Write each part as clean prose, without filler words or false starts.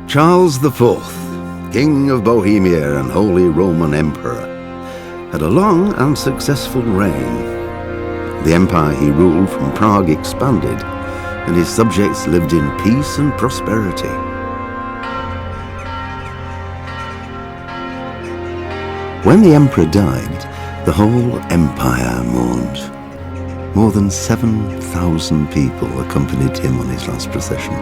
Charles IV, King of Bohemia and Holy Roman Emperor, had a long and successful reign. The empire he ruled from Prague expanded, and his subjects lived in peace and prosperity. When the emperor died, the whole empire mourned. More than 7,000 people accompanied him on his last procession.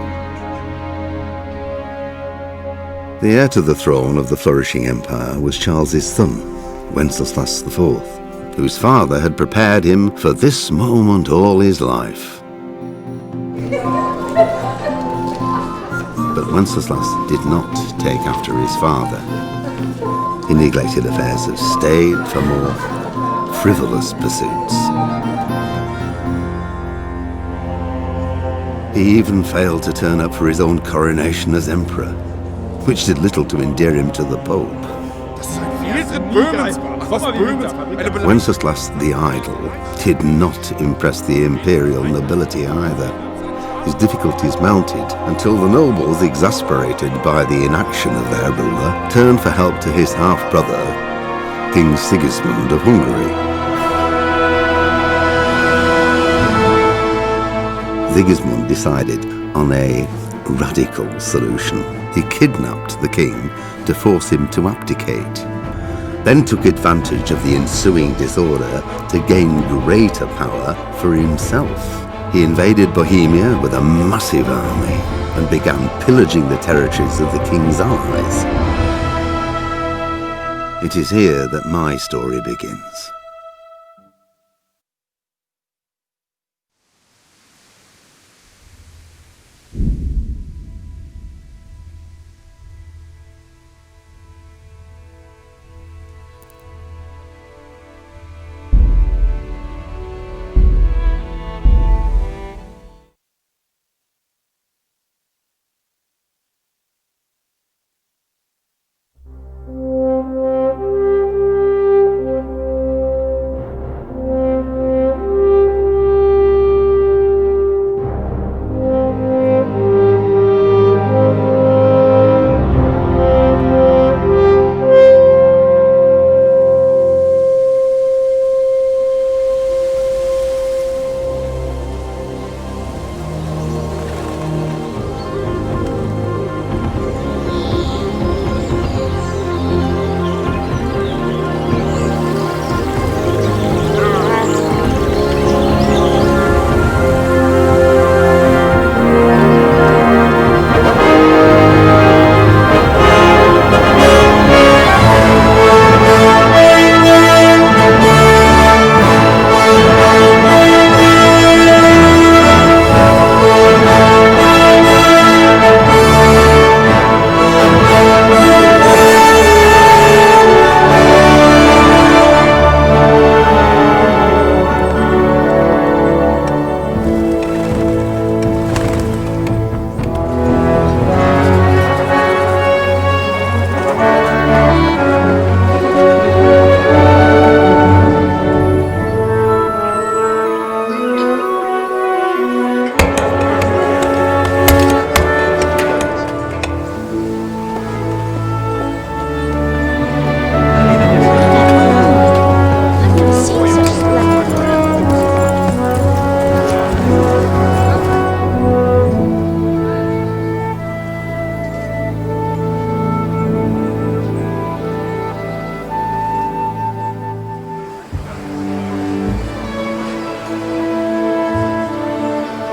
The heir to the throne of the flourishing empire was Charles's son, Wenceslas IV, whose father had prepared him for this moment all his life. But Wenceslas did not take after his father. He neglected affairs of state for more frivolous pursuits. He even failed to turn up for his own coronation as emperor, which did little to endear him to the Pope. Wenceslas the Idle did not impress the imperial nobility either. His difficulties mounted until the nobles, exasperated by the inaction of their ruler, turned for help to his half-brother, King Sigismund of Hungary. Sigismund decided on a radical solution. He kidnapped the king to force him to abdicate, then took advantage of the ensuing disorder to gain greater power for himself. He invaded Bohemia with a massive army and began pillaging the territories of the king's allies. It is here that my story begins.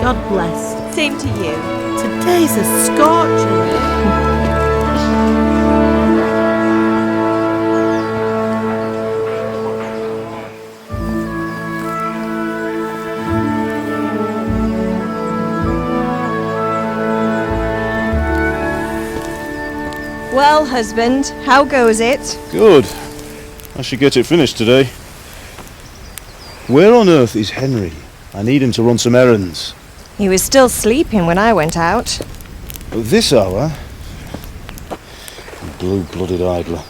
God bless. Same to you. Today's a scorcher. Well, husband, how goes it? Good. I should get it finished today. Where on earth is Henry? I need him to run some errands. He was still sleeping when I went out. At this hour? Blue-blooded idler.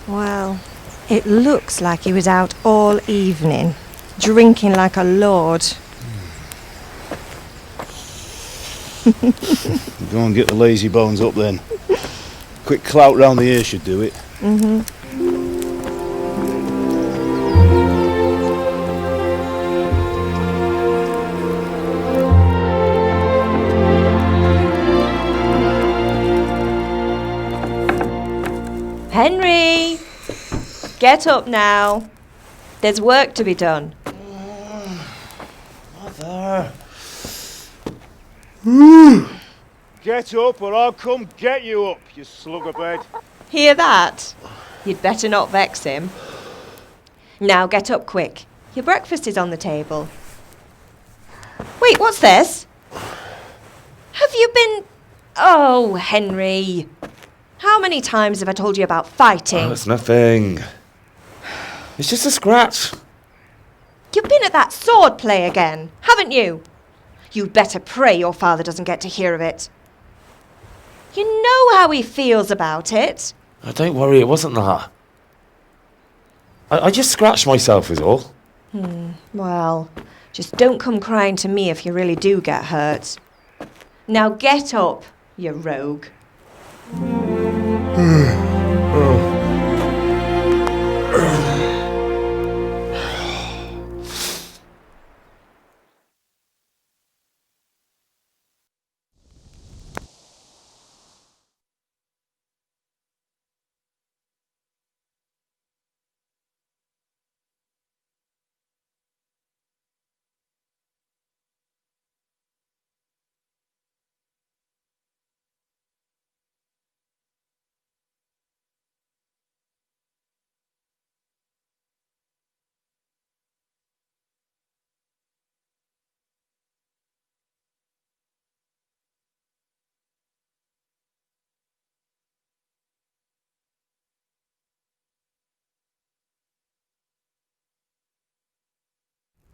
Well, it looks like he was out all evening, drinking like a lord. Go and get the lazy bones up then. Quick clout round the ear should do it. Henry! Get up now. There's work to be done. Mother. Get up or I'll come get you up, you slugabed. Hear that? You'd better not vex him. Now get up quick. Your breakfast is on the table. Wait, what's this? Have you been... Oh, Henry. How many times have I told you about fighting? Oh, it's nothing. It's just a scratch. You've been at that sword play again, haven't you? You'd better pray your father doesn't get to hear of it. You know how he feels about it. Oh, don't worry, it wasn't that. I just scratched myself is all. Well, just don't come crying to me if you really do get hurt. Now get up, you rogue.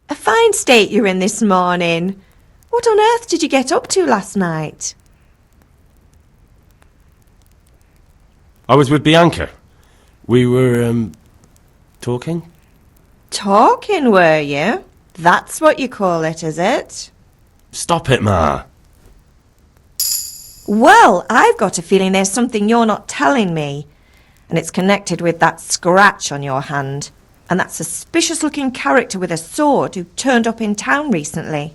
A fine state you're in this morning. What on earth did you get up to last night? I was with Bianca. We were, talking? Talking, were you? That's what you call it, is it? Stop it, Ma. Well, I've got a feeling there's something you're not telling me. And it's connected with that scratch on your hand. And that suspicious-looking character with a sword who turned up in town recently.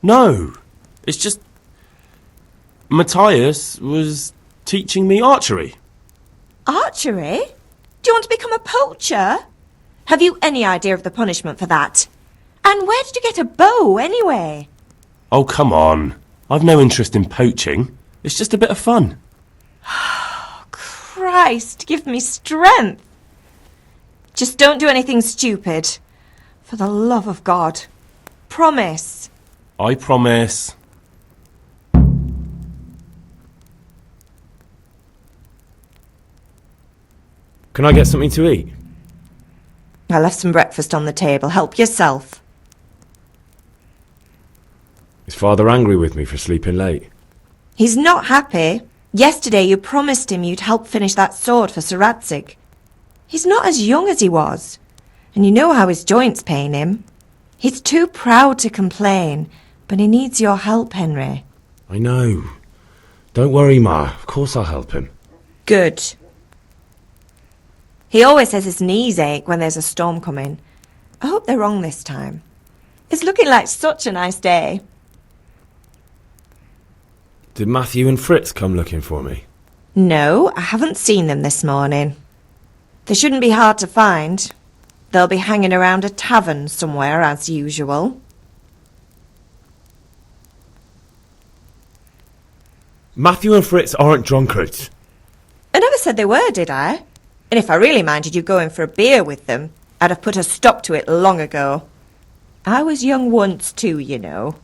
No. It's just... Matthias was teaching me archery. Archery? Do you want to become a poacher? Have you any idea of the punishment for that? And where did you get a bow, anyway? Oh, come on. I've no interest in poaching. It's just a bit of fun. Christ, give me strength. Just don't do anything stupid. For the love of God. Promise. I promise. Can I get something to eat? I left some breakfast on the table. Help yourself. Is Father angry with me for sleeping late? He's not happy. Yesterday you promised him you'd help finish that sword for Sir Radzig. He's not as young as he was. And you know how his joints pain him. He's too proud to complain, but he needs your help, Henry. I know. Don't worry, Ma. Of course I'll help him. Good. He always says his knees ache when there's a storm coming. I hope they're wrong this time. It's looking like such a nice day. Did Matthew and Fritz come looking for me? No, I haven't seen them this morning. They shouldn't be hard to find. They'll be hanging around a tavern somewhere as usual. Matthew and Fritz aren't drunkards. I never said they were, did I? And if I really minded you going for a beer with them, I'd have put a stop to it long ago. I was young once too, you know.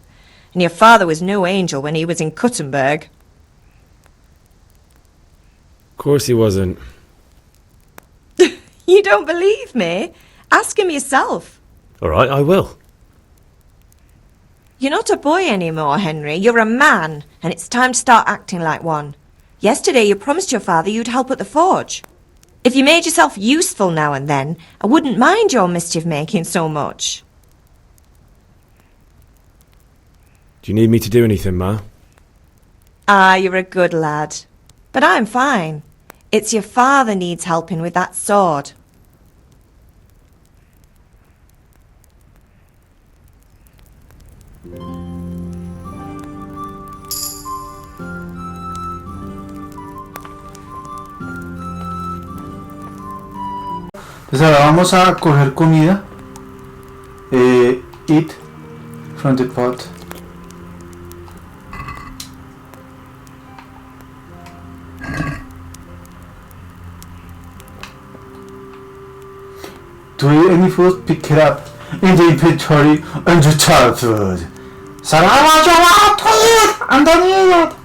And your father was no angel when he was in Kuttenberg. Of course he wasn't. You don't believe me? Ask him yourself. All right, I will. You're not a boy anymore, Henry. You're a man, and it's time to start acting like one. Yesterday you promised your father you'd help at the forge. If you made yourself useful now and then, I wouldn't mind your mischief-making so much. Do you need me to do anything, Ma? Ah, you're a good lad. But I'm fine. It's your father needs helping with that sword. Pues ahora vamos a coger comida. Eat from the pot. Do you eat any food? Pick it up in the inventory under child food. 사람아 좋아 토익 안 되니.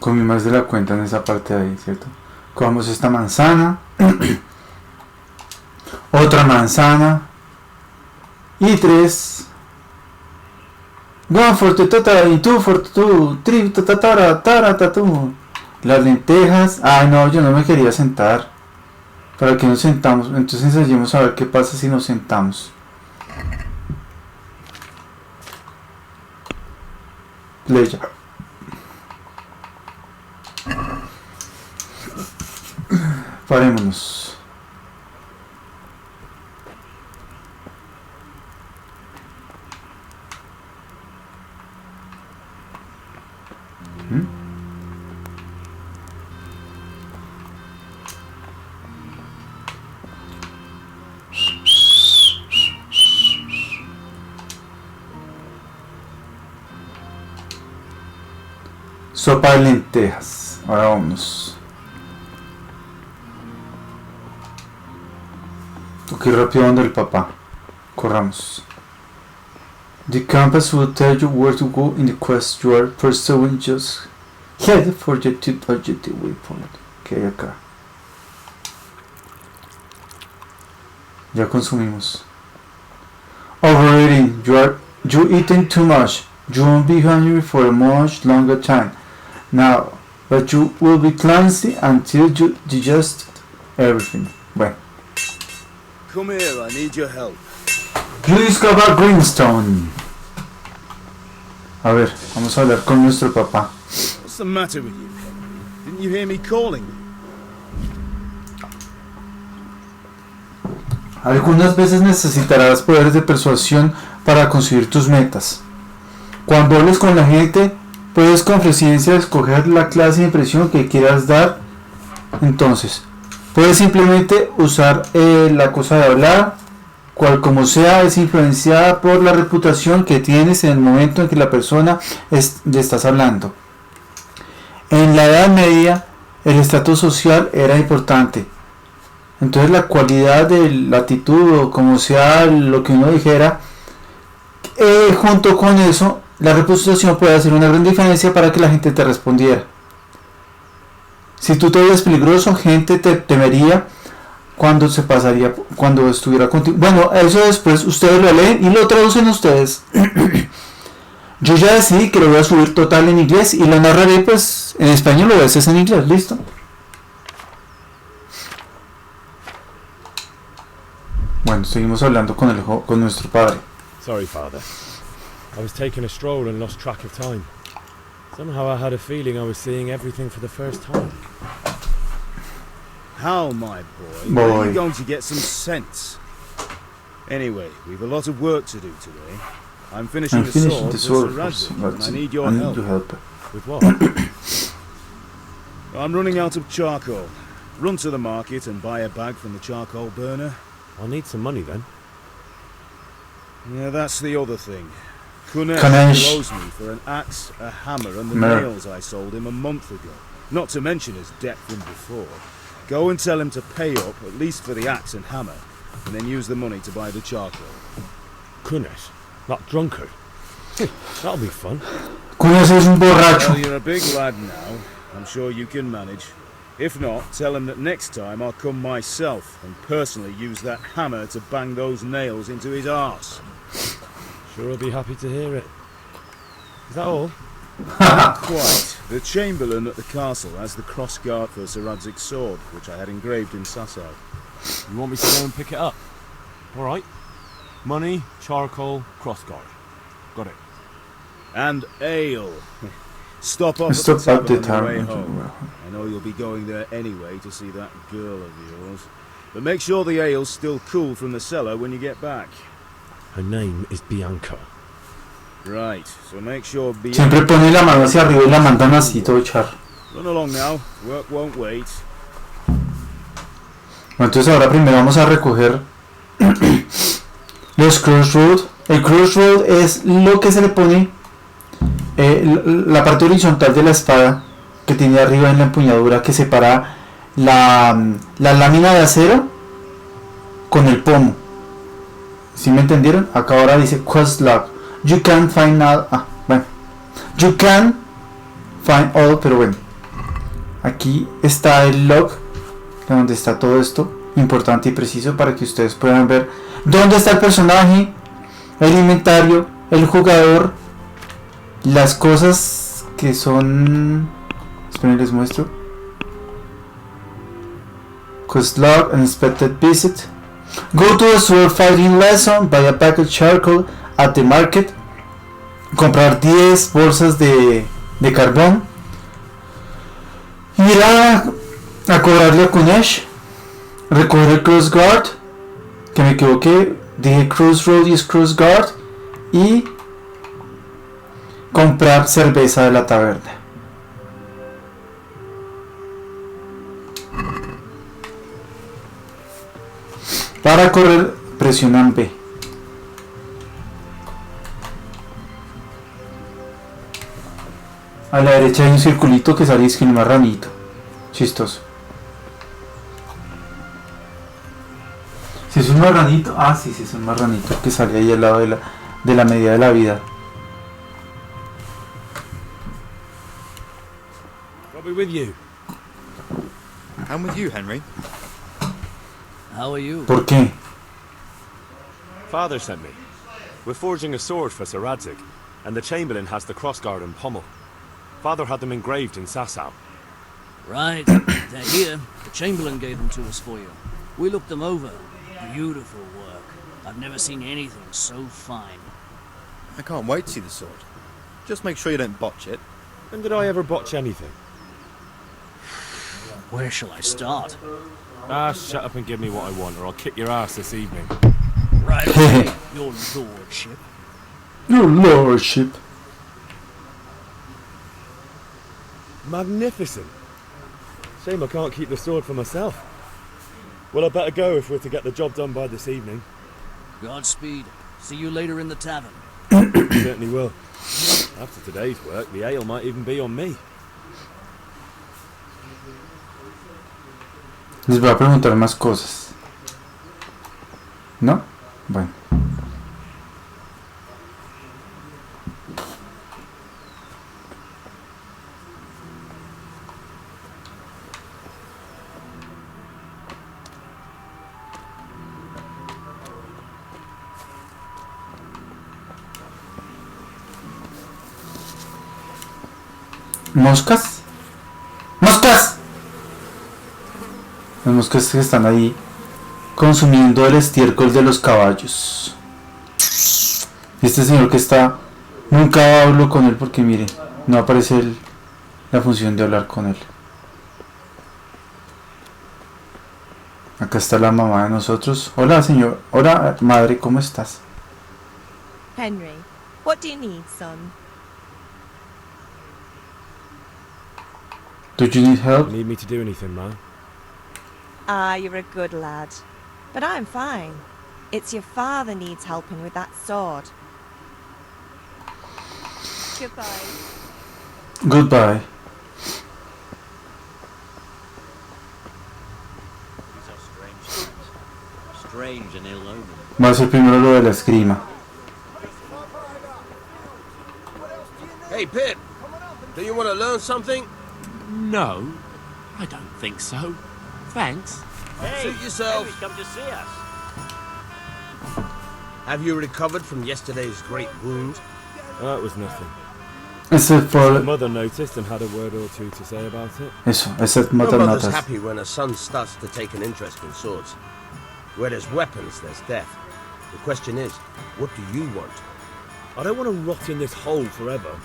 Comí más de la cuenta en esa parte de ahí, ¿cierto? Cogamos esta manzana, otra manzana y 3. One for the tata y 2 for the 2, 3 tatatara tara tatu. Las lentejas. Ay no, yo no me quería sentar. ¿Para qué nos sentamos? Entonces ensayemos a ver qué pasa si nos sentamos. Leya. Parémonos. Sopa de lentejas. Ahora vámonos. Ok, rápido donde el papá. Corramos. The compass will tell you where to go in the quest you are pursuing. Just head for the objective waypoint. Ok, acá. Ya consumimos. Overeating. You eating too much. You won't be hungry for a much longer time now, but you will be clumsy until you digest everything. Bueno. Come here, I need your help. You discover Greenstone. A ver, vamos a hablar con nuestro papá. What's the matter with you? Didn't you hear me calling? Algunas veces necesitarás poderes de persuasión para conseguir tus metas. Cuando hables con la gente, puedes con frecuencia escoger la clase de impresión que quieras dar. Entonces, puedes simplemente usar la cosa de hablar, cual como sea es influenciada por la reputación que tienes en el momento en que la persona le estás hablando. En la Edad Media, el estatus social era importante. Entonces la cualidad de la actitud o como sea lo que uno dijera, junto con eso, la reputación puede hacer una gran diferencia para que la gente te respondiera. Si tú te ves peligroso, gente te temería cuando estuviera contigo. Bueno, eso después ustedes lo leen y lo traducen ustedes. Yo ya decidí que lo voy a subir total en inglés y lo narraré pues en español, lo ves en inglés, listo. Bueno, seguimos hablando con nuestro padre. Sorry, Father. I was taking a stroll and lost track of time. Somehow I had a feeling I was seeing everything for the first time. How, my boy? When are you going to get some sense? Anyway, we've a lot of work to do today. I'm finishing the sword for Sir Radric, and I need your help. With what? I'm running out of charcoal. Run to the market and buy a bag from the charcoal burner. I'll need some money then. Yeah, that's the other thing. Kunesh owes me for an axe, a hammer, and the nails I sold him a month ago. Not to mention his debt from before. Go and tell him to pay up, at least for the axe and hammer, and then use the money to buy the charcoal. Kunesh? That drunkard. That'll be fun. Cuñas es un borracho. Well, you're a big lad now. I'm sure you can manage. If not, tell him that next time I'll come myself and personally use that hammer to bang those nails into his arse. Sure, I'll be happy to hear it. Is that all? Not quite. The Chamberlain at the castle has the cross-guard for Sir Radzig's sword, which I had engraved in Sasau. You want me to go and pick it up? All right. Money, charcoal, crossguard. Got it. And ale. Stop off Stop at the at the tavern on the way tavern. home. I know you'll be going there anyway to see that girl of yours. But make sure the ale's still cool from the cellar when you get back. Her name is Bianca. Right, so make sure Siempre pone la mano hacia arriba y la mandan así todo charro. Run along now. Work won't wait. Bueno, entonces ahora primero vamos a recoger los crossroads. El crossroad es lo que se le pone la parte horizontal de la espada que tiene arriba en la empuñadura, que separa la lámina de acero con el pomo. ¿Sí me entendieron? Acá ahora dice quest log. You can find all. Bueno. You can find all, pero bueno. Aquí está el log donde está todo esto importante y preciso para que ustedes puedan ver dónde está el personaje, el inventario, el jugador, las cosas que son. Esperen, les muestro. Quest log, unexpected visit. Go to a sword fighting lesson, buy a pack of charcoal at the market. Comprar 10 bolsas de carbón. Ir a cobrarle a Kunesh. Recoger el crossguard. Que me equivoqué. Dije crossroad y es crossguard. Y comprar cerveza de la taberna. Para correr, presionan B. A la derecha hay un circulito que sale esquina marranito. Chistoso. Si es un marranito, sí, es un marranito que sale ahí al lado de la medida de la vida. I'll be with you. I'm with you, Henry. How are you? ¿Por qué? Father sent me. We're forging a sword for Sir Radzig, and the Chamberlain has the crossguard and pommel. Father had them engraved in Sasau. Right, they're here. The Chamberlain gave them to us for you. We looked them over. Beautiful work. I've never seen anything so fine. I can't wait to see the sword. Just make sure you don't botch it. When did I ever botch anything? Where shall I start? Shut up and give me what I want, or I'll kick your ass this evening. Right away, your lordship. Your lordship. Magnificent. Shame I can't keep the sword for myself. Well, I better go if we're to get the job done by this evening. Godspeed. See you later in the tavern. Certainly will. After today's work, the ale might even be on me. Les voy a preguntar más cosas. ¿No? Bueno. ¿Moscas? ¡Moscas! Las moscas que están ahí consumiendo el estiércol de los caballos. Este señor que está... Nunca hablo con él porque mire, no aparece la función de hablar con él. Acá está la mamá de nosotros. Hola señor, hola madre, ¿cómo estás? Henry, what do you need, son? Do you need help? You need me to do anything, Ma? You're a good lad. But I'm fine. It's your father needs helping with that sword. Goodbye. Goodbye. These are strange times. Strange and ill-omened. Va a ser primero lo de la esgrima. Hey, Pip. Do you want to learn something? No, I don't think so. Thanks. Suit yourself. Come to see us. Have you recovered from yesterday's great wound? It was nothing. Except for... Mother noticed and had a word or two to say about it. Eso, except No mother mother's notas. happy when a son starts to take an interest in swords. Where there's weapons, there's death. The question is, what do you want? I don't want to rot in this hole forever.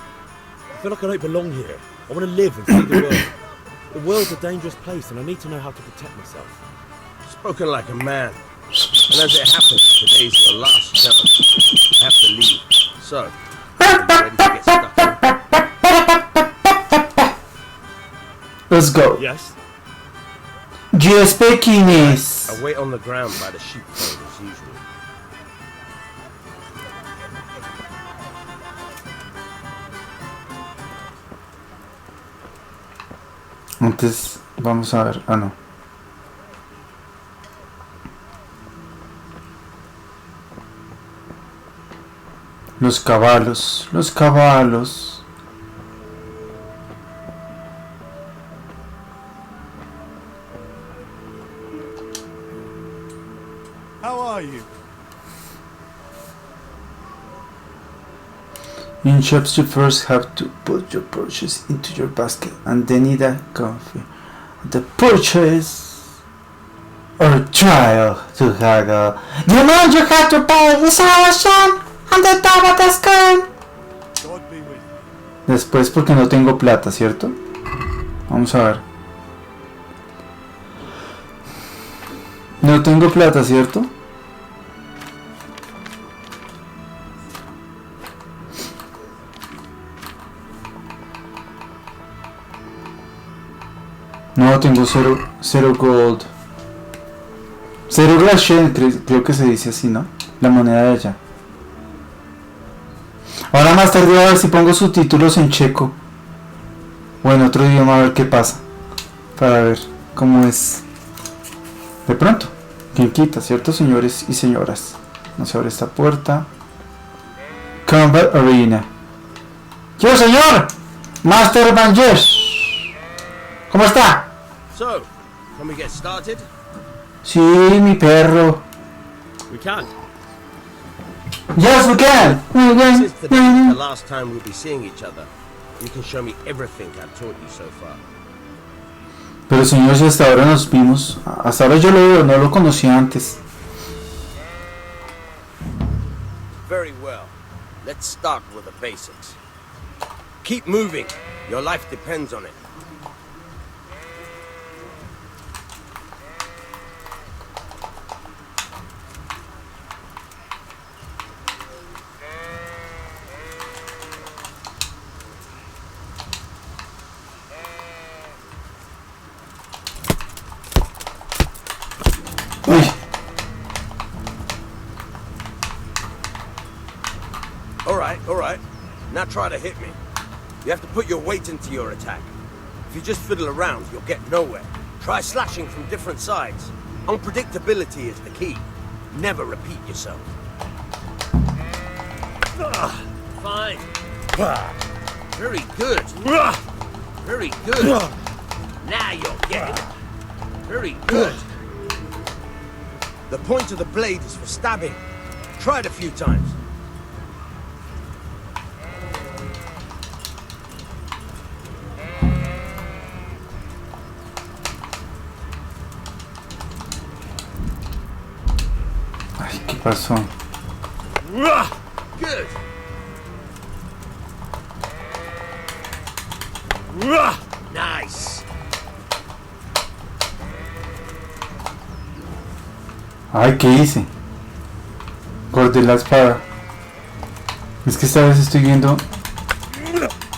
I feel like I don't belong here. I want to live and see the world. The world's a dangerous place and I need to know how to protect myself. Spoken like a man. And as it happens, today's your last chance. I have to leave. So, are you ready to get stuck in? Let's go. Yes? Yo speak Chinese. I wait on the ground by the sheepfold as usual. Antes, vamos a ver. Ah, no. Los caballos, los caballos. How are you? In shops, you first have to put your purchase into your basket and then either confirm the purchase or trial to haggle. You know you have to pay this hour and the top is gone. God be with you. Después porque no tengo plata, ¿cierto? Vamos a ver. No tengo plata, ¿cierto? No, tengo cero gold. Cero Grashen, creo que se dice así, ¿no? La moneda de allá. Ahora más tarde voy a ver si pongo subtítulos en checo o en otro idioma a ver qué pasa. Para ver cómo es. De pronto. ¿Quién quita, cierto, señores y señoras? No se abre esta puerta. Combat Arena. ¡Yo, señor! Master Banjes. ¿Cómo está? So, can we get started? Sí, mi perro. We can. Yes, we can. Since today is the last time we'll be seeing each other, you can show me everything I've taught you so far. Pero señor, si hasta ahora nos vimos. Hasta ahora yo lo veo, no lo conocía antes. Very well. Let's start with the basics. Keep moving. Your life depends on it. Uy. All right. Now try to hit me. You have to put your weight into your attack. If you just fiddle around, you'll get nowhere. Try slashing from different sides. Unpredictability is the key. Never repeat yourself. Fine. Very good. Very good. Now you're getting it. Very good. The point of the blade is for stabbing. Try it a few times. Ay, ¿qué pasó? Good. Nice. Ay, ¿qué hice? Corté la espada. Es que esta vez estoy viendo.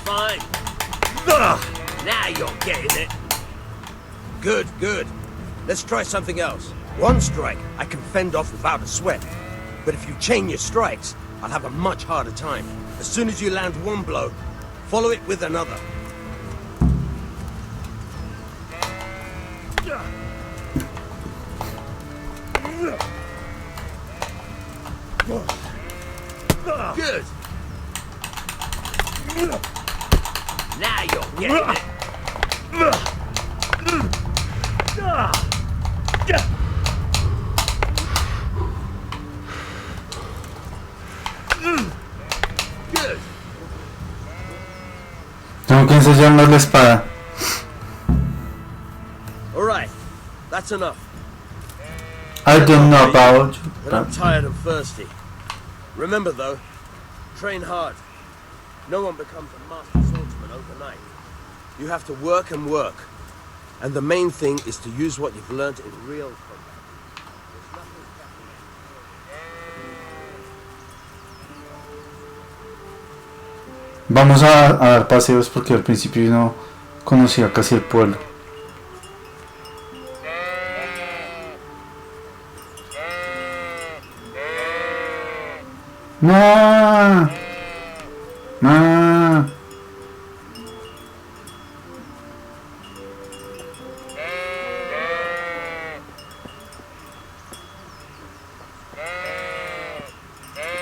Fine. Now you're getting it. Good, good. Let's try something else. One strike I can fend off without a sweat. But if you chain your strikes, I'll have a much harder time. As soon as you land one blow, follow it with another. Good. Now you're getting it. Good. Tengo que ensayar más la espada. All right, that's enough. I don't know about you. But I'm tired and thirsty. Remember though, train hard. No one becomes a master swordsman overnight. You have to work and work. And the main thing is to use what you've learned in real combat. Vamos a dar paseos porque al principio yo no conocía casi el pueblo. No. No.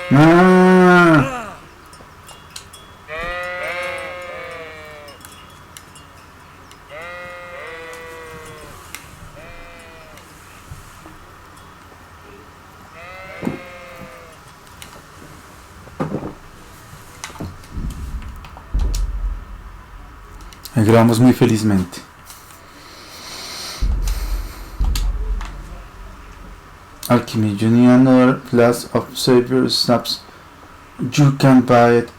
No. Y grabamos muy felizmente. Alchemy, you need another glass of Savior Snaps. You can buy it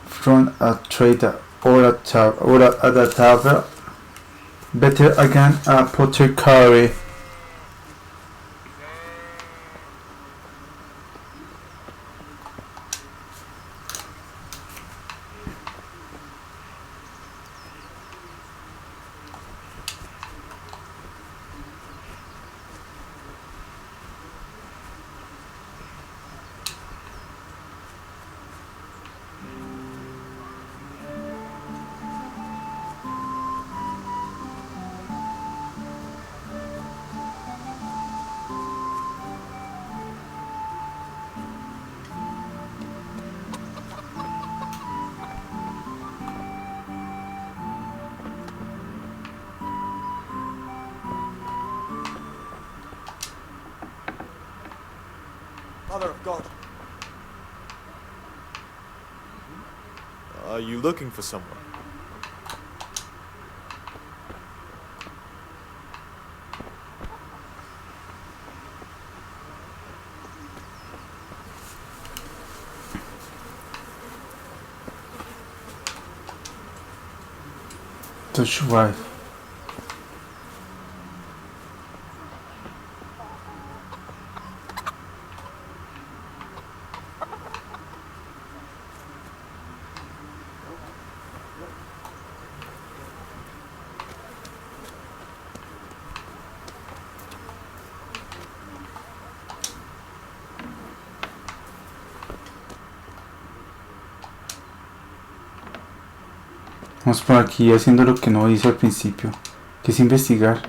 from a trader or at a tavern. Better again, a apothecary. Mother of God. Are you looking for someone? Touch wife. Vamos por aquí haciendo lo que no hice al principio, que es investigar.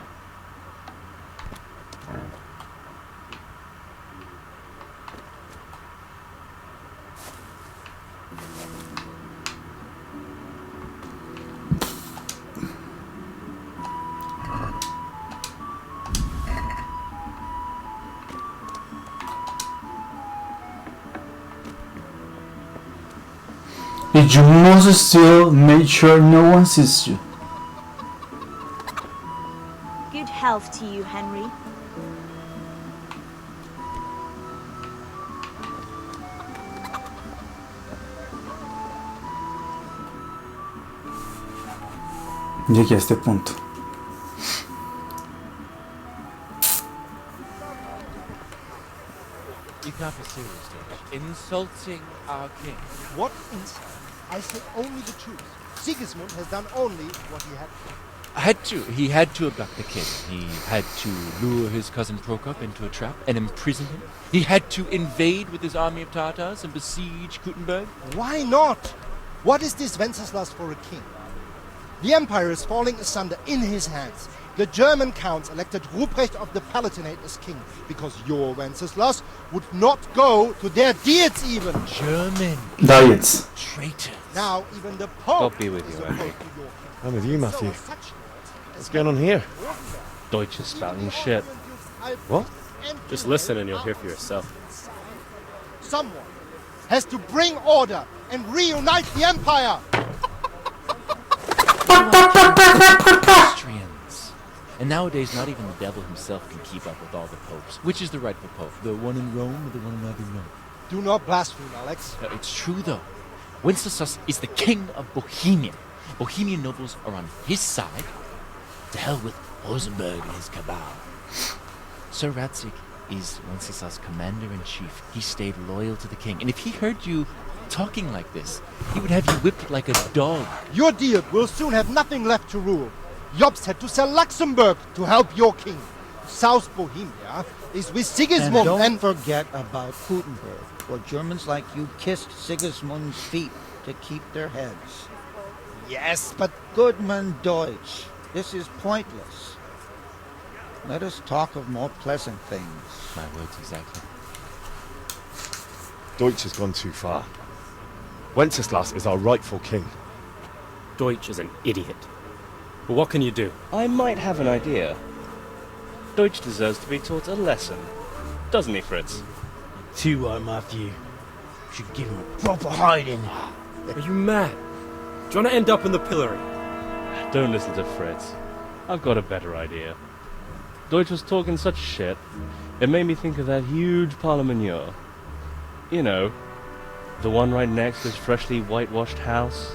You must still make sure no one sees you. Good health to you, Henry. Llegué a este punto. You can't be serious, George. Insulting our king. What insult? I said only the truth. Sigismund has done only what he had to. He had to abduct the king. He had to lure his cousin Prokop into a trap and imprison him. He had to invade with his army of Tatars and besiege Kuttenberg. Why not? What is this Wenceslas for a king? The empire is falling asunder in his hands. The German counts elected Ruprecht of the Palatinate as king because your Wenceslas would not go to their diets even. German Diets. traitor. Now even the Pope God be with is you, opposed Henry. to your king. I'm with you, Matthew. So such What's going on here? Deutsch is spouting shit. What? Just listen and you'll hear for yourself. Someone has to bring order and reunite the empire. Austrians. And nowadays, not even the devil himself can keep up with all the popes. Which is the rightful pope? The one in Rome or the one in Avignon? Do not blaspheme, Alex. It's true, though. Wenceslas is the king of Bohemia. Bohemian nobles are on his side. To hell with Rosenberg and his cabal. Sir Radzig is Wenceslas' commander-in-chief. He stayed loyal to the king. And if he heard you talking like this, he would have you whipped like a dog. Your Diet will soon have nothing left to rule. Jobst had to sell Luxembourg to help your king. South Bohemia is with Sigismund And don't forget about Gutenberg, where Germans like you kissed Sigismund's feet to keep their heads. Yes, but Goodman Deutsch, this is pointless. Let us talk of more pleasant things. My words exactly. Deutsch has gone too far. Wenceslas is our rightful king. Deutsch is an idiot. But what can you do? I might have an idea. Deutsch deserves to be taught a lesson. Doesn't he, Fritz? Too right, Matthew. Should give him a proper hiding. Are you mad? Do you want to end up in the pillory? Don't listen to Fritz. I've got a better idea. Deutsch was talking such shit, it made me think of that huge parliament. You know, the one right next to his freshly whitewashed house.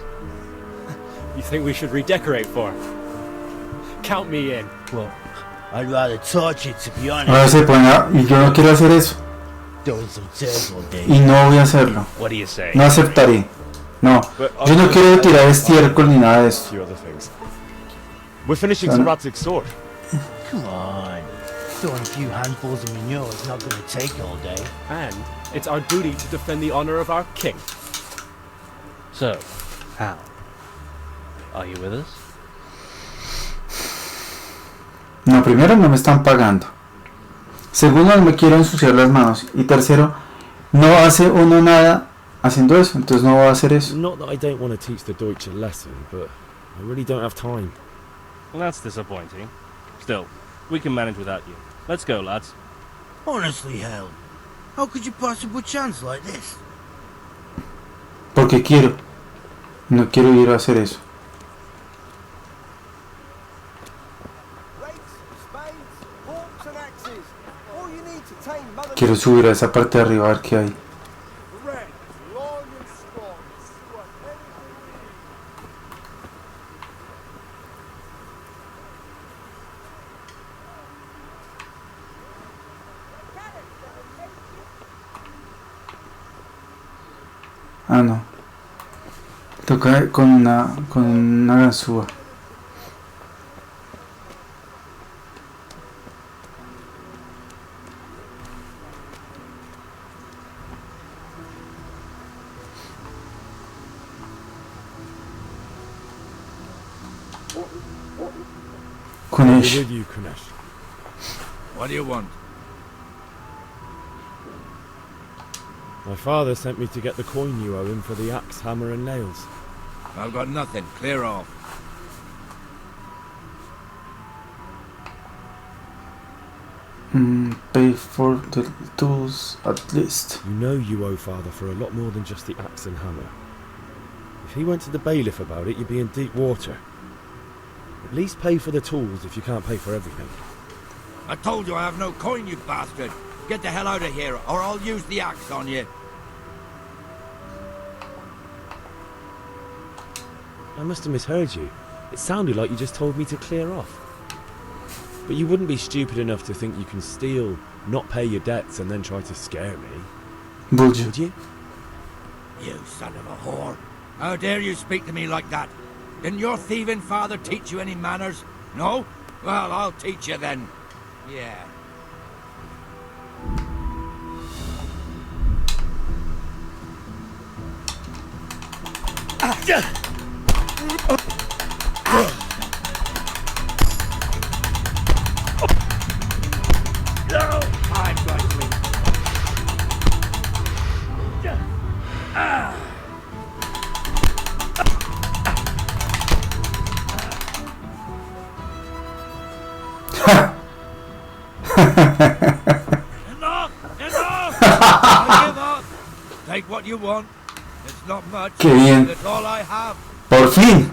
You think we should redecorate for him? Count me in. Well, I'd rather torch it, to be honest. Ahora se pone y yo no quiero hacer eso. Doing some tears all day. Y no voy a hacerlo. What do you say? No aceptaré. No. Yo no quiero tirar estiércol ni nada de eso. Few other things. We're finishing Sir Radzig's sword. Come on. Throwing a few handfuls of manure is not going to take all day. And it's our duty to defend the honor of our king. So, how? Are you with us? No, primero no me están pagando. Segundo, no me quiero ensuciar las manos. Y tercero, no hace uno nada haciendo eso. Entonces no voy a hacer eso. Not that I don't want to teach the Deutsch a lesson, but I really don't have time. Well, that's disappointing. Still, we can manage without you. Let's go, lads. Honestly, Hal, how could you possibly chance like this? Porque quiero. No quiero ir a hacer eso. Quiero subir a esa parte de arriba a ver qué hay. Ah, no. Toca con una ganzúa. Kunesh. With you, Kunesh. What do you want? My father sent me to get the coin you owe him for the axe, hammer and nails. I've got nothing. Clear off. Pay for the tools at least. You know you owe father for a lot more than just the axe and hammer. If he went to the bailiff about it, you'd be in deep water. At least pay for the tools if you can't pay for everything. I told you I have no coin, you bastard. Get the hell out of here, or I'll use the axe on you. I must have misheard you. It sounded like you just told me to clear off. But you wouldn't be stupid enough to think you can steal, not pay your debts, and then try to scare me. Would you? You son of a whore. How dare you speak to me like that? Didn't your thieving father teach you any manners? No? Well, I'll teach you then. Yeah. Enough! I give up. Take what you want. It's not much. Qué bien. It's all I have. Por fin.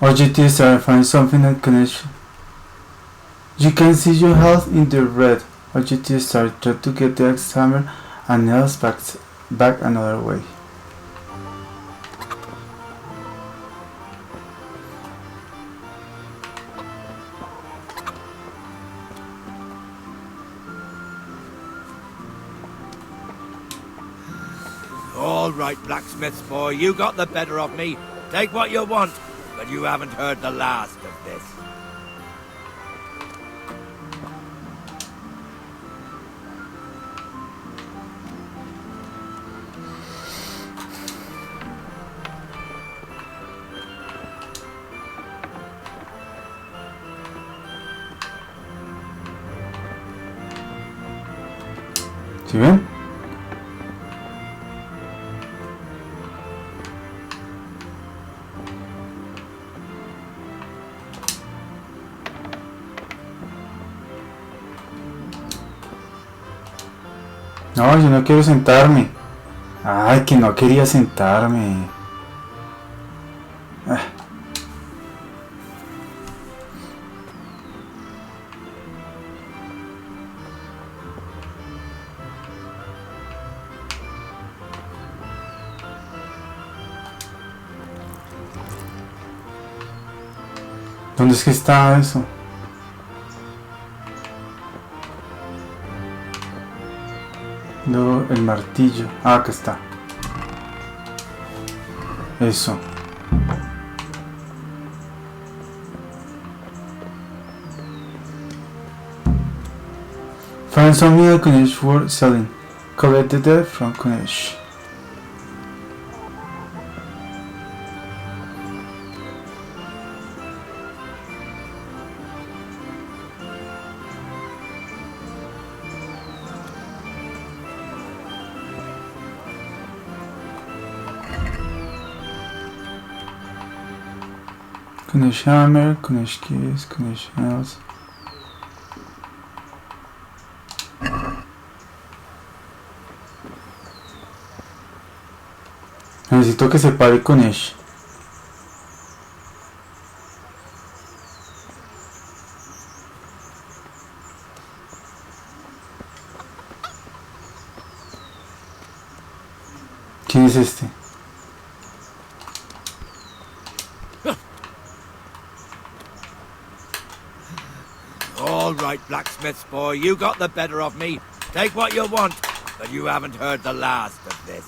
OGT star, find something that connection. You can see your health in the red. OGT star, try to get the axe hammer and nails back another way. All right, blacksmith's boy, you got the better of me. Take what you want, but you haven't heard the last of this. ¿Sí ven? No, yo no quiero sentarme. Ay, que no quería sentarme. Ah. ¿Dónde es que está eso? Luego el martillo. Ah, acá está. Eso. Find something that Kunesh worth selling. Collect the debt from Kunesh. Kunesh hammer, Kunesh keys, Kunesh nails. Necesito que se pare Kunesh. ¿Quién es este? All right, blacksmith's boy, you got the better of me. Take what you want, but you haven't heard the last of this.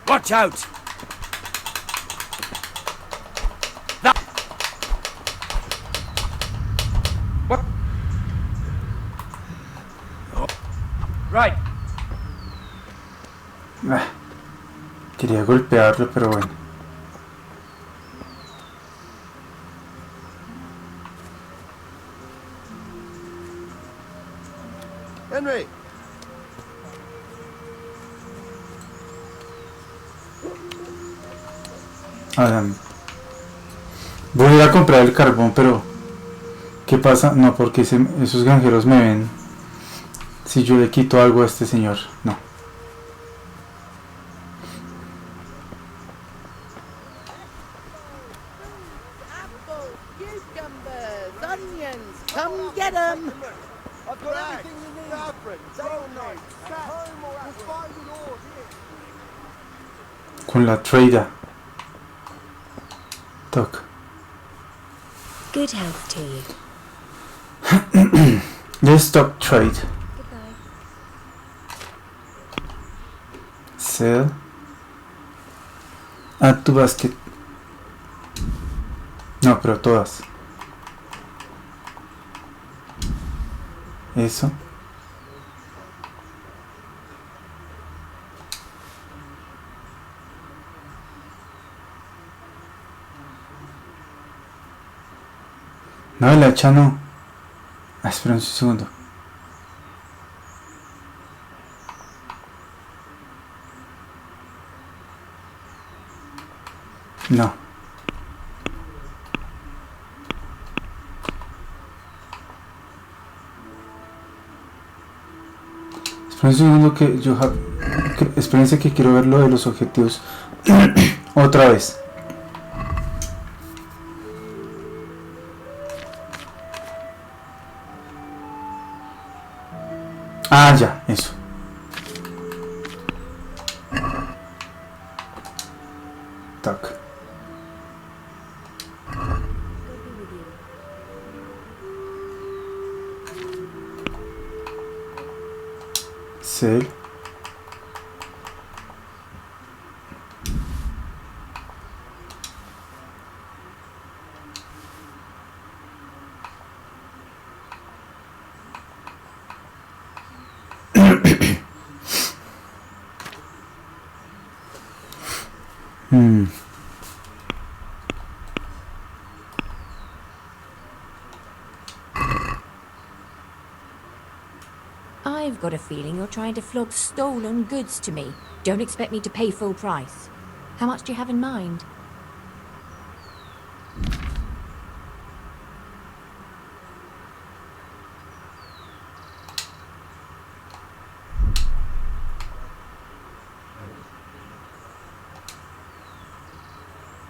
Watch out! What? Oh. Right. Ah, quería golpearlo, pero bueno. Henry! Voy a ir a comprar el carbón, pero ¿qué pasa? No, porque esos granjeros me ven si yo le quito algo a este señor. No. Come get 'em! I've got everything you need. Fabric, day or night, home or at work. We'll find it all here. Con la trader. Toc. Good health to you. Let's stop trade. Goodbye. Sell. Add to basket. No, pero todas. Eso. No, el hacha no. Ah, espera un segundo. No. No estoy diciendo que yo espérense que quiero ver lo de los objetivos otra vez. Ah, ya, eso. Tac. Save. I've got a feeling you're trying to flog stolen goods to me. Don't expect me to pay full price. How much do you have in mind?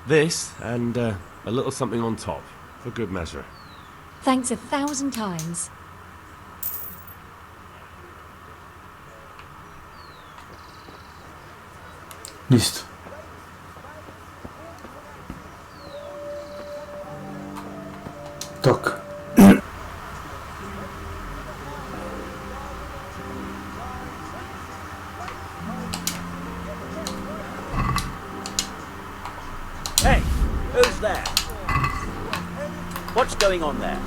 This, and a little something on top, for good measure. Thanks 1,000 times. Listo. Toc. Hey, who's there? What's going on there?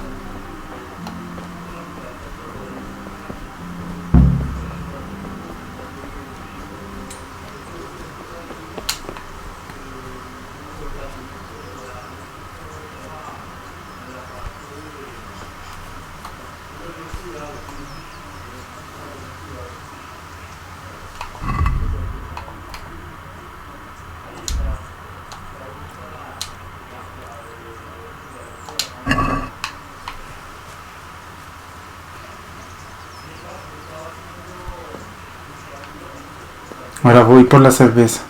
Ahora voy por la cerveza.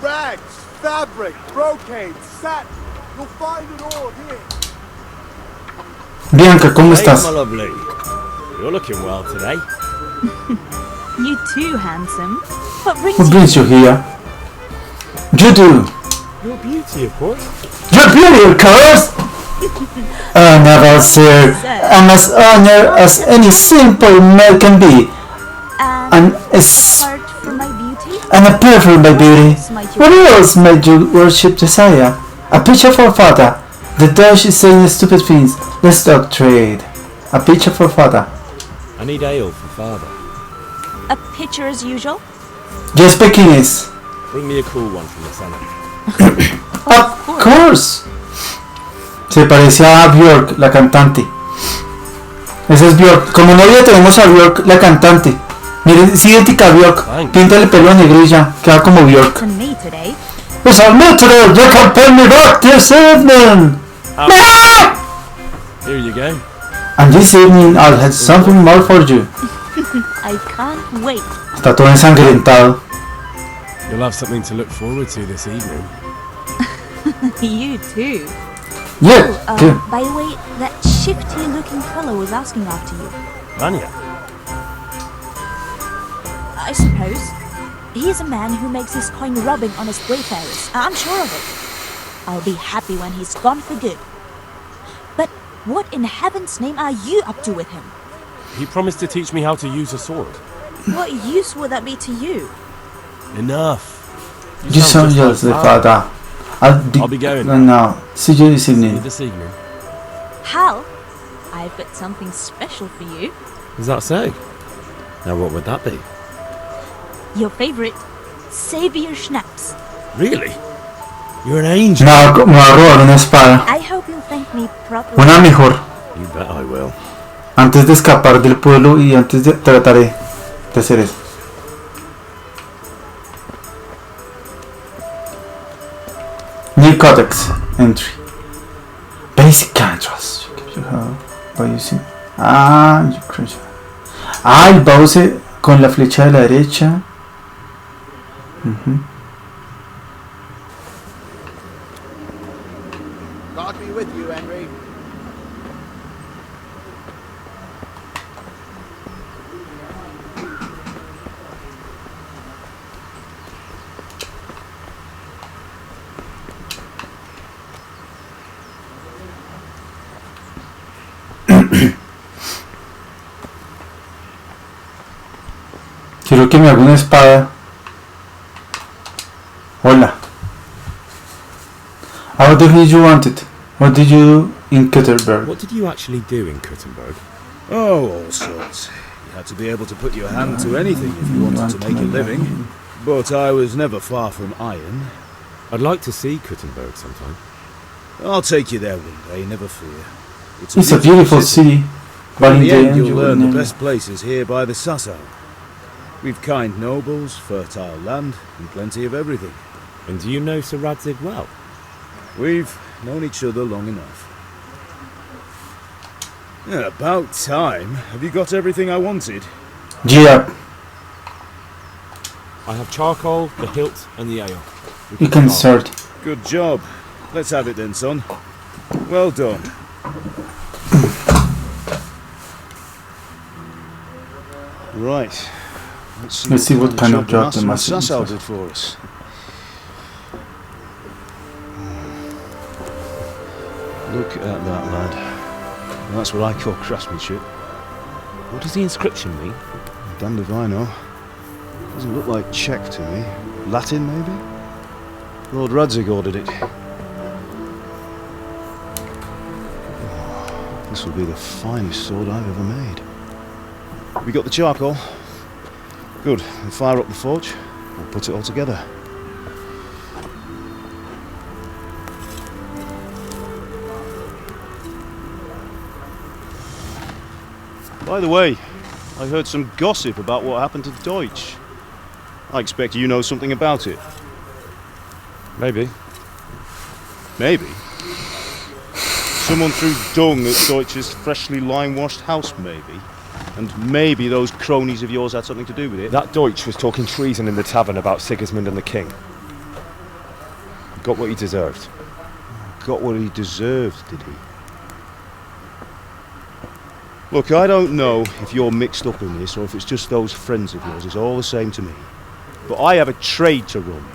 Rags, fabric, brocade, satin. You'll find it all here. Bianca, ¿cómo estás? Hey, my lovely. You're looking well today. You too, handsome. What What brings you here? You do. Your beauty, of course. Your beauty, of course. Honored, sir. I'm as honored as any simple man can be. And Apart from my beauty, apart from my beauty, what else might you worship desire? A picture for father. The Dutch is saying stupid things. Let's talk trade. A picture for father. I need ale for father. a pitcher as usual. Yo speak English. Bring me a cool one from the cellar. Of course. Se parecía a Björk, la cantante. Esa es Björk. Como novia tenemos a Björk, la cantante. Miren, es idéntica a Björk. Píntale el pelo negro y ya, queda como Björk. And me today. Pues al metro, you can pay me back this evening. Here you go. And this evening I'll have something more for you. I can't wait. Está todo ensangrentado. You'll have something to look forward to this evening. You too. Yeah, Oh, by the way, that shifty looking fellow was asking after you. Vanya? I suppose. He is a man who makes his coin rubbing honest wayfarers. I'm sure of it. I'll be happy when he's gone for good. But what in heaven's name are you up to with him? He promised to teach me how to use a sword. What use would that be to you? Enough. You sound just the father. I'll be going. No. See you this See evening. you this evening. Hal, I've got something special for you. Is that so? Now what would that be? Your favorite, Savior Schnapps. Really? You're an angel. Me va a robar una espada. I hope you'll thank me properly. Una mejor. You bet I will. Antes de escapar del pueblo y antes de trataré de hacer eso. Codex entry. Basic controls. You have by using. El mouse con la flecha de la derecha. God be with you, Henry. Quiero que me haga una espada. Hola. How do you want it? What did you do in Kutterberg? What did you actually do in Kuttenberg? Oh, all sorts. You had to be able to put your hand to anything if you wanted to make a living. But I was never far from iron. I'd like to see Kuttenberg sometime. I'll take you there one day, never fear. It's a beautiful city. But in the end, you'll learn the best places here by the Sasau. We've kind nobles, fertile land, and plenty of everything. And do you know Sir Radzig well? We've known each other long enough. Yeah, about time. Have you got everything I wanted? Yeah. I have charcoal, the hilt, and the ale. You can start. Good job. Let's have it then, son. Well done. Right. Let's see what kind of job the Master master Sasau does. did for us. Look at that, lad. That's what I call craftsmanship. What does the inscription mean? Damned if I know. Doesn't look like Czech to me. Latin, maybe? Lord Radzig ordered it. Oh, this will be the finest sword I've ever made. We got the charcoal? Good. We'll fire up the forge. We'll put it all together. By the way, I heard some gossip about what happened to Deutsch. I expect you know something about it. Maybe. Maybe? Someone threw dung at Deutsch's freshly lime-washed house, maybe? And maybe those cronies of yours had something to do with it? That Deutsch was talking treason in the tavern about Sigismund and the king. He got what he deserved. Got what he deserved, did he? Look, I don't know if you're mixed up in this or if it's just those friends of yours. It's all the same to me. But I have a trade to run.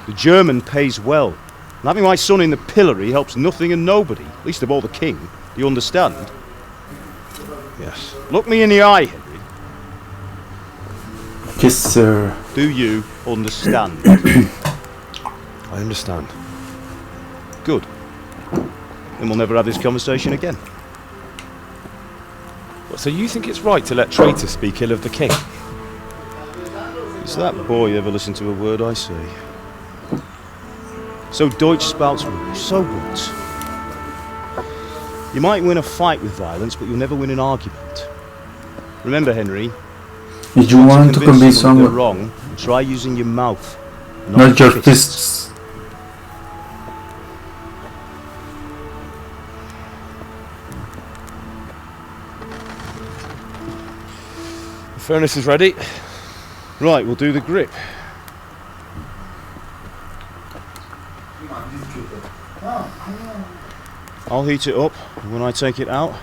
The German pays well. And having my son in the pillory helps nothing and nobody, least of all the king. Do you understand? Yes. Look me in the eye, Henry. Yes, sir. Do you understand? I understand. Good. Then we'll never have this conversation again. So you think it's right to let traitors speak ill of the king? Does that boy ever listen to a word I say? So Deutsch spouts rubbish, so what? You might win a fight with violence, but you'll never win an argument. Remember, Henry, if you want to convince someone, they're wrong, try using your mouth, not your fists. The furnace is ready. Right, we'll do the grip. I'll heat it up, and when I take it out,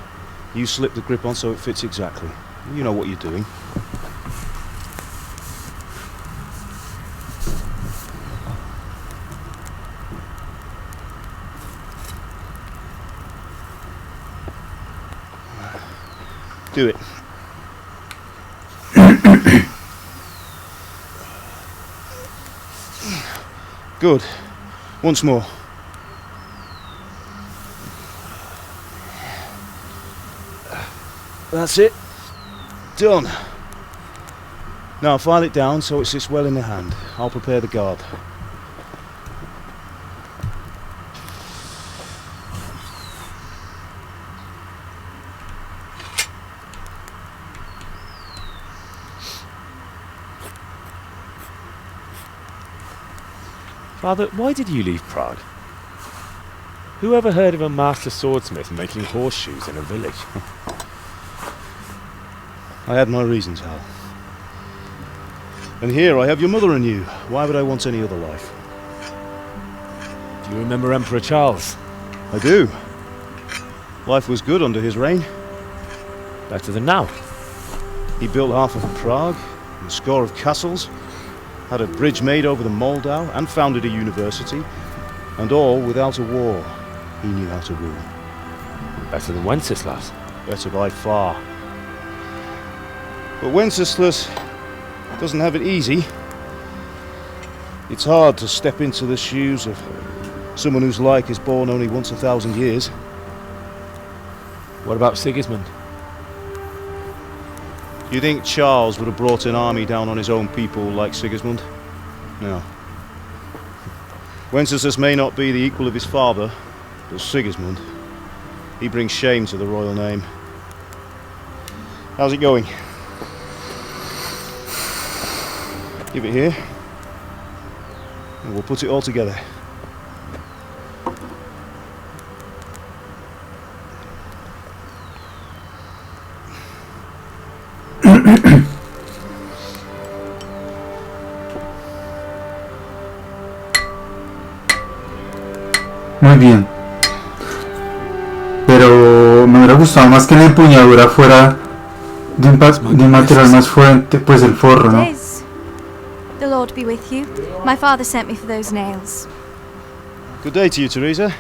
you slip the grip on so it fits exactly. You know what you're doing. Do it. Good. Once more. That's it. Done. Now file it down so it sits well in the hand. I'll prepare the guard. Father, why did you leave Prague? Who ever heard of a master swordsmith making horseshoes in a village? I had my reasons, Hal. And here I have your mother and you. Why would I want any other life? Do you remember Emperor Charles? I do. Life was good under his reign. Better than now. He built half of Prague, and a score of castles, had a bridge made over the Moldau, and founded a university, and all without a war. He knew how to rule. Better than Wenceslas. Better by far. But Wenceslas doesn't have it easy. It's hard to step into the shoes of someone whose like is born only once 1,000 years. What about Sigismund? You think Charles would have brought an army down on his own people like Sigismund? No. Wenceslas may not be the equal of his father, but Sigismund, he brings shame to the royal name. How's it going? Give it here, and we'll put it all together. Muy bien. Pero me hubiera gustado más que la empuñadura fuera de un material más fuerte, pues el forro, ¿no? The Lord be with you. My father sent me for those nails. Good day to you, Teresa.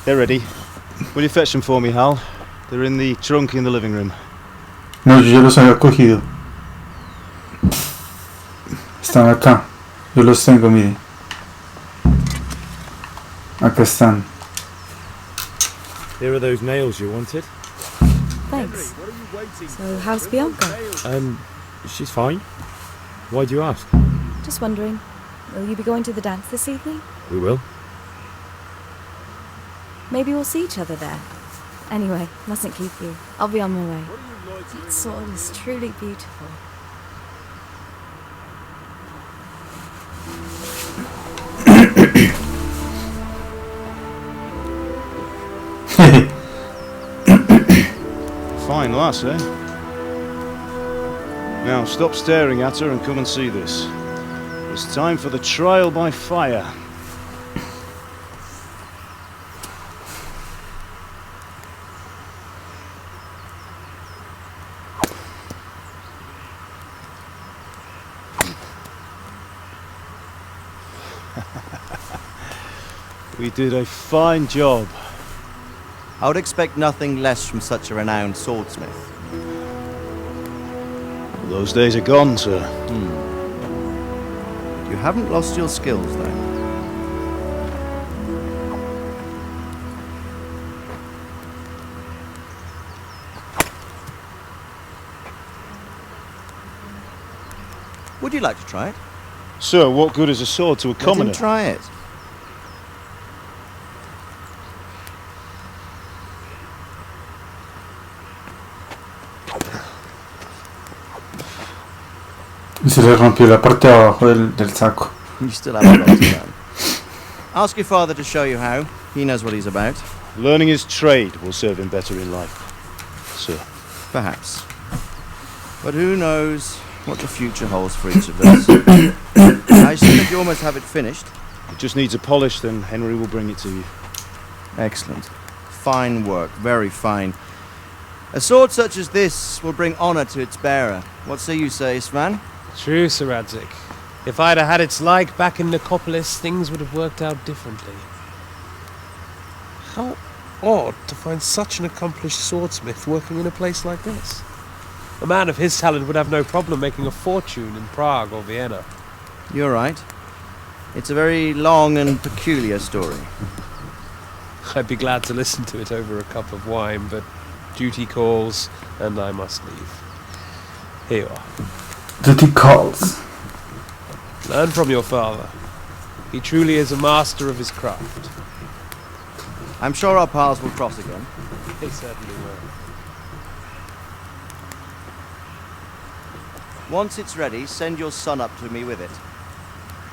They're ready. Will you fetch them for me, Hal? They're in the trunk in the living room. No, yo ya los había cogido. Están acá. Yo los tengo, mire. Acá están. Here are those nails you wanted. Thanks. So, how's Bianca? She's fine. Why do you ask? Just wondering, will you be going to the dance this evening? We will. Maybe we'll see each other there. Anyway, mustn't keep you. I'll be on my way. That sword is truly beautiful. Fine lass, eh? Now stop staring at her and come and see this. It's time for the trial by fire. We did a fine job. I would expect nothing less from such a renowned swordsmith. Those days are gone, sir. You haven't lost your skills, though. Would you like to try it? Sir, what good is a sword to a commoner? Let him try it. Y se le rompió la parte de abajo del saco. You still have a lot to learn. Ask your father to show you how. He knows what he's about. Learning his trade will serve him better in life, sir. Perhaps. But who knows what the future holds for each of us. I see that you almost have it finished. It just needs a polish, then Henry will bring it to you. Excellent. Fine work, very fine. A sword such as this will bring honour to its bearer. What say you, Svan? True, Sir Radzik. If I'd had its like back in Nicopolis, things would have worked out differently. How odd to find such an accomplished swordsmith working in a place like this. A man of his talent would have no problem making a fortune in Prague or Vienna. You're right. It's a very long and peculiar story. I'd be glad to listen to it over a cup of wine, but duty calls, and I must leave. Here you are. Duty calls. Learn from your father. He truly is a master of his craft. I'm sure our paths will cross again. They certainly will. Once it's ready, send your son up to me with it.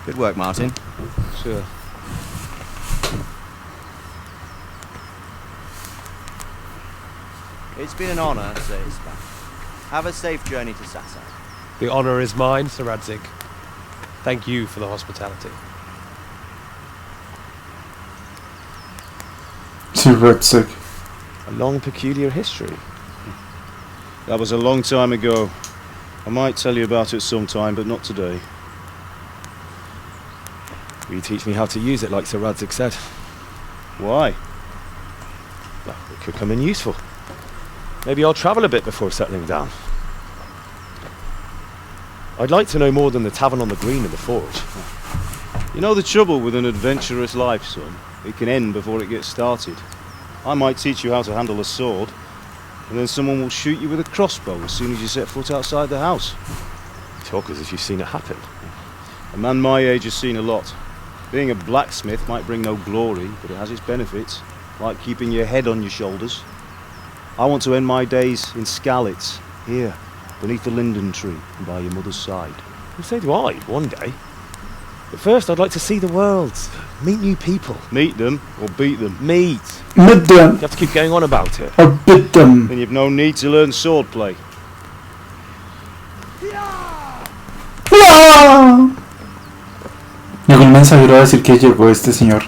Good work, Martin. Sure. It's been an honor, says Span. Have a safe journey to Sasau. The honor is mine, Sir Radzig. Thank you for the hospitality. Sir Radzig. A long, peculiar history. That was a long time ago. I might tell you about it sometime, but not today. Will you teach me how to use it like Sir Radzig said? Why? Well, it could come in useful. Maybe I'll travel a bit before settling down. I'd like to know more than the tavern on the green and the forge. You know the trouble with an adventurous life, son? It can end before it gets started. I might teach you how to handle a sword, and then someone will shoot you with a crossbow as soon as you set foot outside the house. You talk as if you've seen it happen. A man my age has seen a lot. Being a blacksmith might bring no glory, but it has its benefits, like keeping your head on your shoulders. I want to end my days in Skalitz, here, beneath the linden tree and by your mother's side. Well, so do I, one day. But first I'd like to see the world, meet new people. Meet them, or beat them? Meet. Meet them. You have to keep going on about it. Or beat them. Then you've no need to learn swordplay. Llegó un mensajero a decir que llegó este señor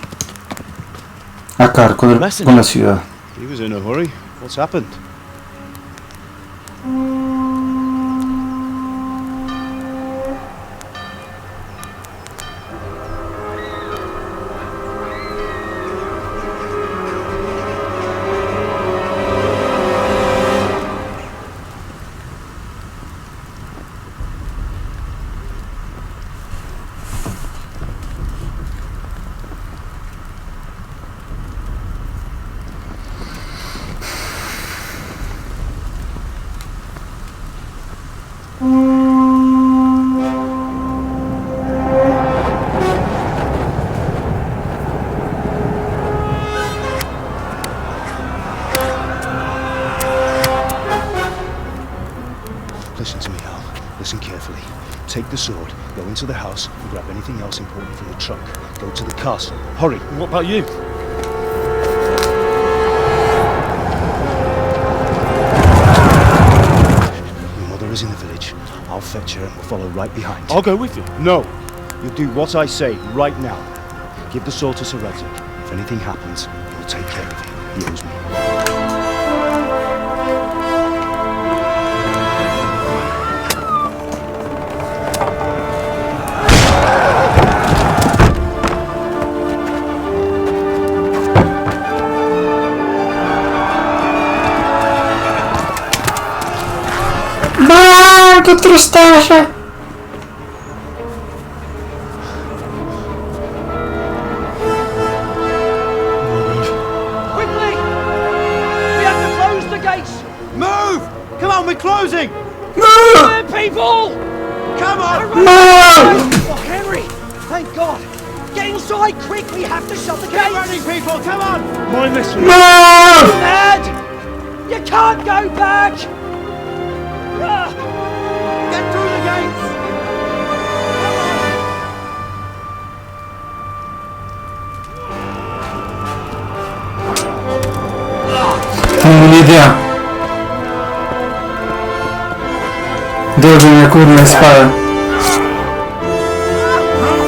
a acabar con la ciudad. He was in a hurry. What's happened? Listen to me, Hal. Listen carefully. Take the sword, go into the house, and grab anything else important from the trunk. Go to the castle. Hurry! What about you? Your mother is in the village. I'll fetch her and we'll follow right behind. I'll go with you. No! You'll do what I say right now. Give the sword to Sir Radzig. If anything happens, he'll take care of you. He owes me. ¡Qué tristeza! Quickly! We have to close the gates! Move! Come on, we're closing! Move! People! Come on! Move! Oh, Henry! Thank God! Get inside quick! We have to shut the gates! Get running, people! Come on! Mind this one. Move! You mad? You can't go back! Get through the gates! Tengo una idea. Devolverme con una espada.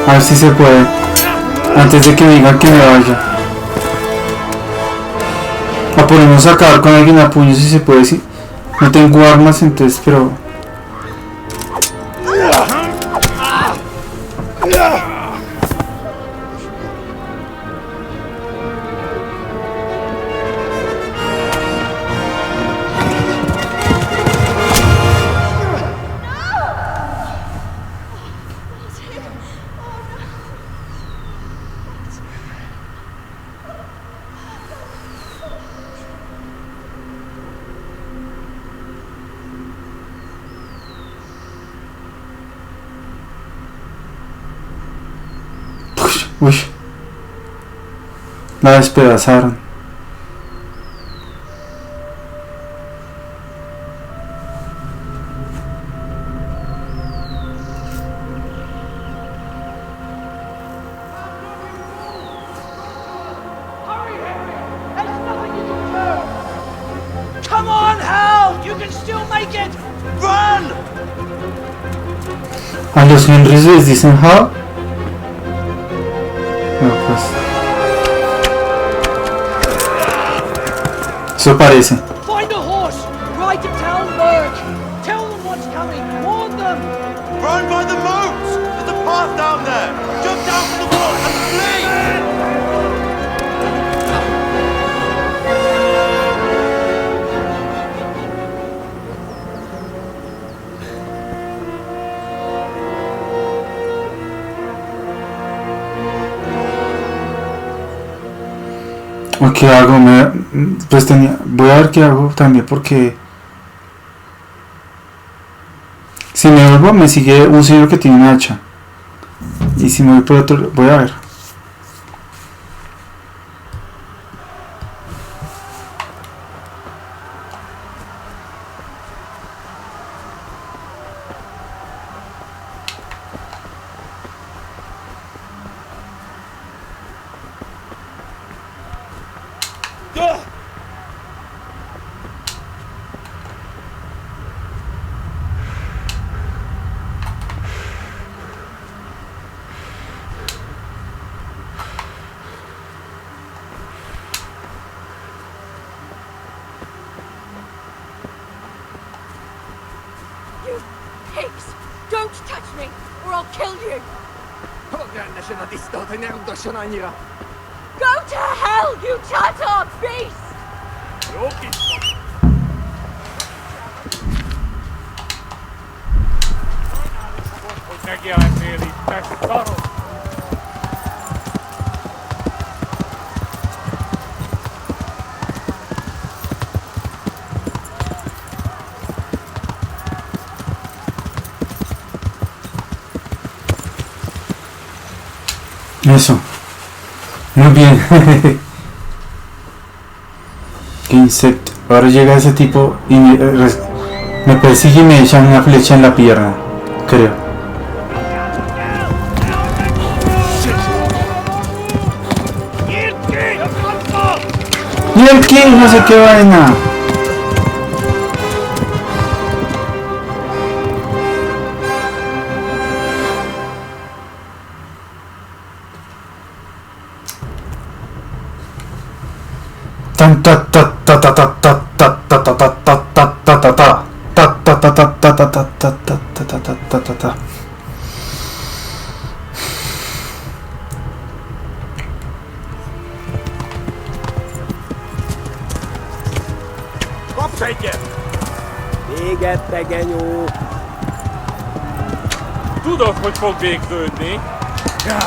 A ver si se puede. Antes de que digan que me vaya. O podemos acabar con alguien a puño si se puede. Si no tengo armas, entonces, pero... Uy, la despedazaron. Come on, make it! Run! A los Henrys les dicen how. No, pues. Eso parece. Find a horse! Ride to Talmberg! Tell them what's coming! Warn them! Run by the moats! There's a path down there! Jump down from the wall and flee! ¿O qué hago? Pues voy a ver qué hago también porque si me vuelvo me sigue un señor que tiene un hacha y si me voy por otro voy a ver. Pigs! Don't touch me, or I'll kill you! Go to hell, you Tatar beast! Eso. Muy bien. Qué insecto. Ahora llega ese tipo y me persigue y me echa una flecha en la pierna. Creo. Y el king, no sé qué vaina. Kapsz egyet! Véget, tegenyó! Tudod, hogy fog végződni? Ja.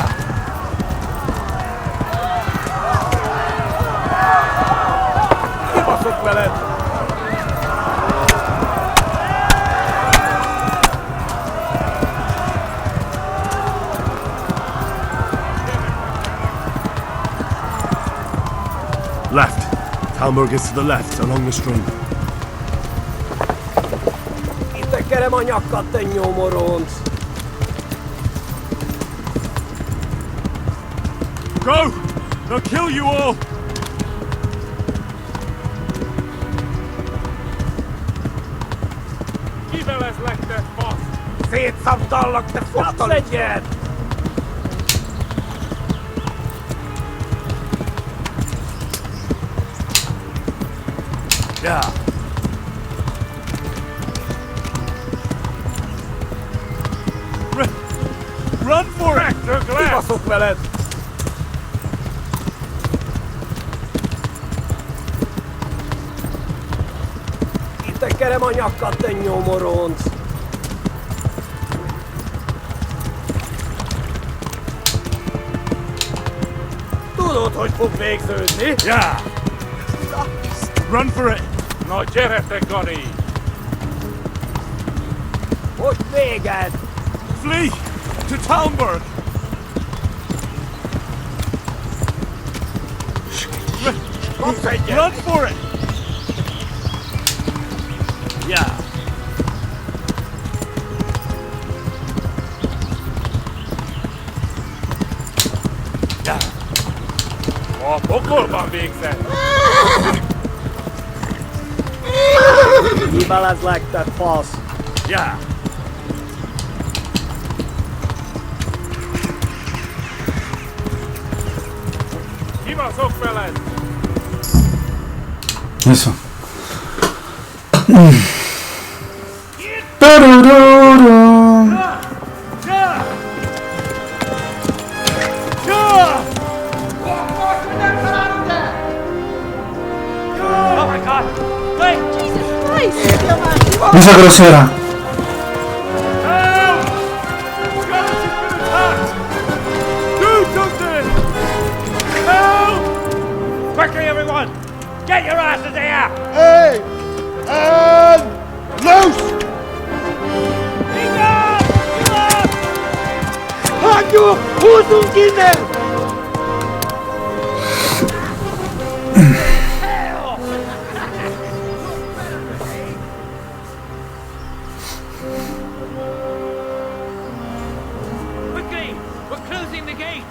Kibaszok veled! Left. Talmberg is to the left, along the stream. Itt tekerem a nyakat, te nyomoronc! Go! They'll kill you all! Kivelezlek, te fasz! Szétszabdallak, te fogtal egyet! Yeah. Run for it! Kibaszok veled! Itt tekerem a nyakat, te nyomoronc! Tudod, hogy fog végződni? Yeah! Run for it! Na gyere, te Gani! Most véged! Flee! To Talmberg! Kapsz egyet! Run for it! Yeah! Yeah! A pokolban végzett! ballads like that, boss. Yeah. Keep us up, fellas. Eso. Tararara. Oh my God! Wait! Jesus Christ! Esa grosera. Do something! Help! Quickly, everyone! Get your asses here! Hey! And loose! Hanyo! Who's in there? Quickly! We're closing the gate!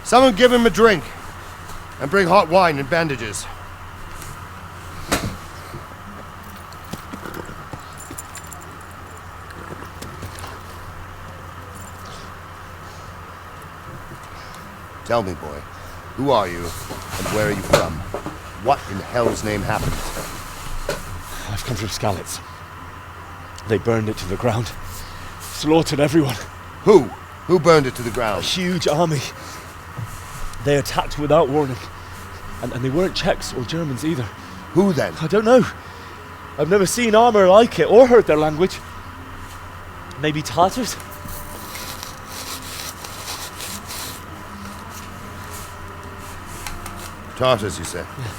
Someone give him a drink. And bring hot wine and bandages. Tell me, boy, who are you and where are you from? What in hell's name happened? I've come from Skalitz. They burned it to the ground. Slaughtered everyone. Who? Who burned it to the ground? A huge army. They attacked without warning. And they weren't Czechs or Germans either. Who then? I don't know. I've never seen armor like it or heard their language. Maybe Tatars? Tartars, you say? Yeah.